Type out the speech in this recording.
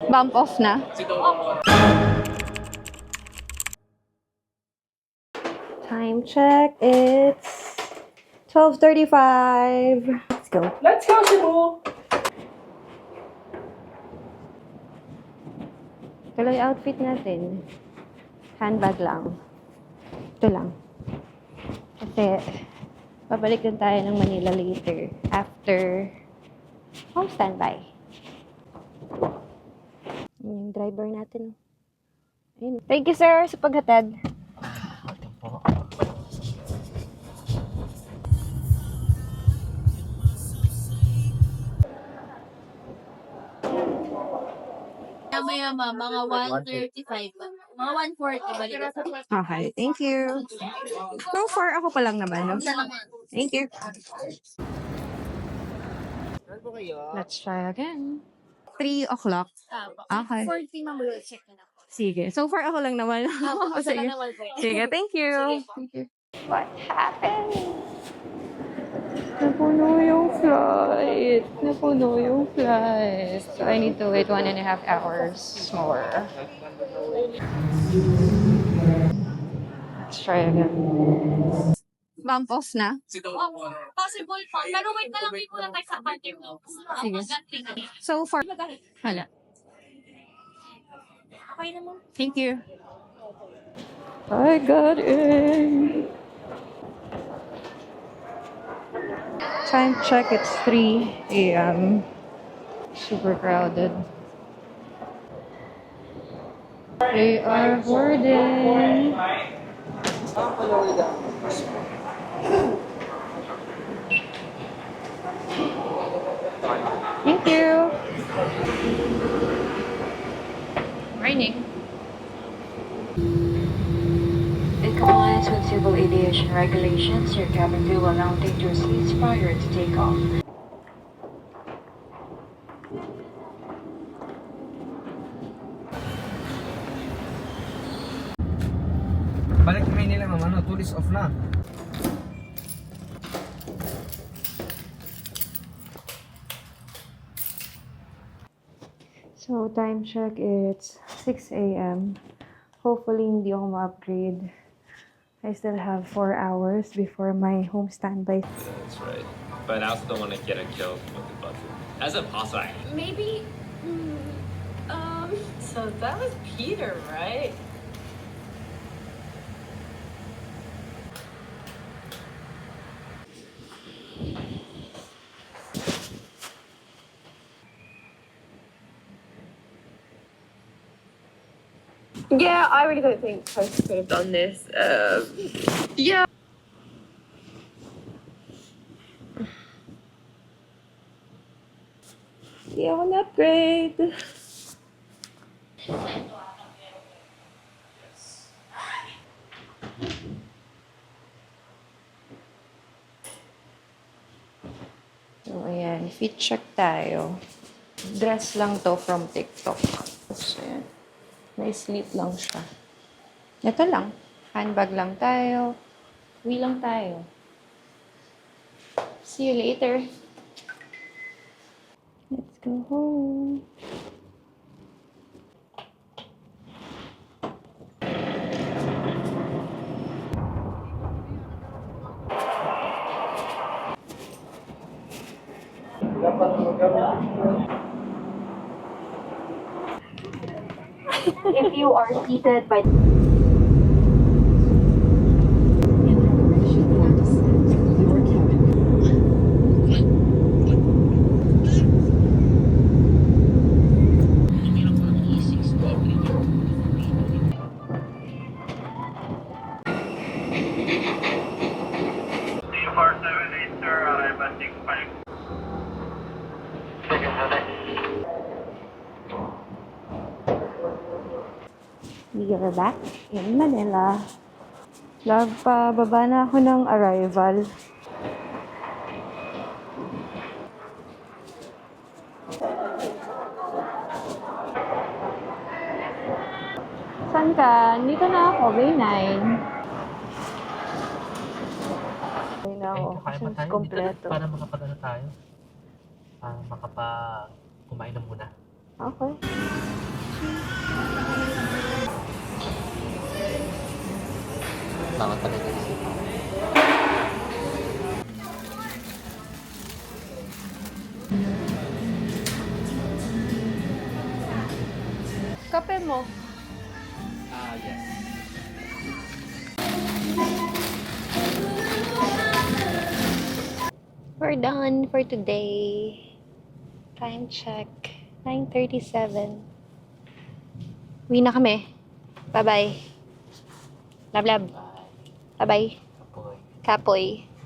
Bump off na. Time check. It's 12:35. Let's go. Let's go, Cebu! Tuloy outfit natin. Handbag lang. Ito lang. Kasi, babalik din tayo ng Manila later. After home standby. Yung driver natin. Ayun. Thank you, sir, sa paghatid. Maya-maya, mga 1:35. Mga 1:40, balik ako. Okay, thank you. So far, ako pa lang naman, no? Thank you. Let's try again. 3 o'clock. Okay. 40, ma'am, check na ako. Sige. So far, ako lang naman. Isa Sige. lang naman po. Sige, thank you. Thank you. What happened? Napuno yung flight. Napuno yung flight. So I need to wait 1.5 hours more. Let's try again. Bump off na? Possible po. Pero wait na lang wait muna tayo sa parking lot. Sige. So far, hala. Okay naman. Thank you. I got in. Time check, it's 3 a.m. Super crowded. They are boarding. Thank you. Raining. In compliance with civil aviation regulations, your cabin crew will now take your seats prior to takeoff. Balik kami nila, ma'am. Ano, tourist off na. So, time check, it's 6 a.m. Hopefully, hindi ako ma-upgrade. I still have 4 hours before my home standby. That's right. But I also don't want to get a kill with the budget. As a pasta, Maybe, So that was Peter, right? Yeah, I really don't think Toast could have done this. Yeah. Hindi ako na-upgrade. So, ayan. Fit check tayo. Dress lang to from TikTok. So, ayan. Na-sleep lang siya. Ito lang. Handbag lang tayo. Uwi lang tayo. See you later. Let's go home. If you are seated by We are back in Manila. Love, pababa na ako ng arrival. Saan ka? Dito na ako, Bay 9. Bay na ako. Since kompleto. Para makapagano tayo. Kumain na muna. Okay. Bawat talaga. Kape mo. Yes. We're done for today. Time check. 9:37. Uwi na kami. Bye-bye. Love, love. Bye-bye. Kapoy. Kapoy.